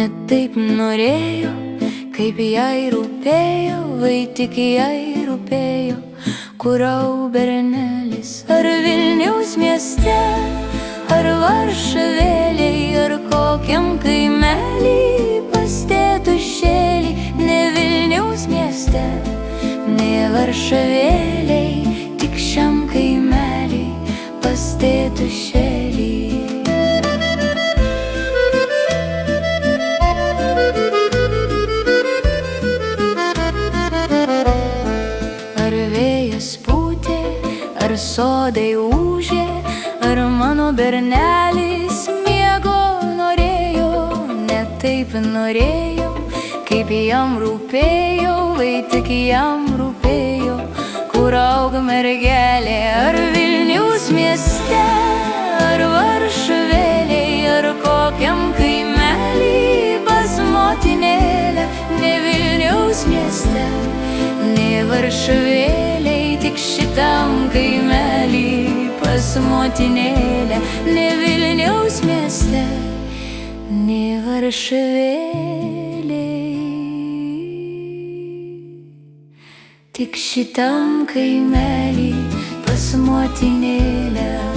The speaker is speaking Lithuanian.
ne taip norėjo, kaip jai rūpėjo, vai tik jai rūpėjo, kur bernelis. Ar Vilniaus mieste, ar Varšuvėlėj, ar kokiam kaimelį pas tėtušėlį. Ne Vilniaus mieste, ne Varšuvėlėj, tik šiam kaimelį pas tėtušėlį. Ar vėjas pūtė, ar sodai ūžė, ar mano bernelis miego norėjo. Ne taip norėjo, kaip jam rūpėjo, vai tik jam rūpėjo, kur auga mergelė. Ar Vilniaus mieste, ar Varšuvėlėj, ar kokiam kaimelį pas motinėlę. Ne Vilniaus mieste, ne Varšuvėlėj, tik šitam kaimelį pas motinėlę. Ne Vilniaus mieste, ne Varšuvėlėj, tik šitam kaimelį pas motinėlę.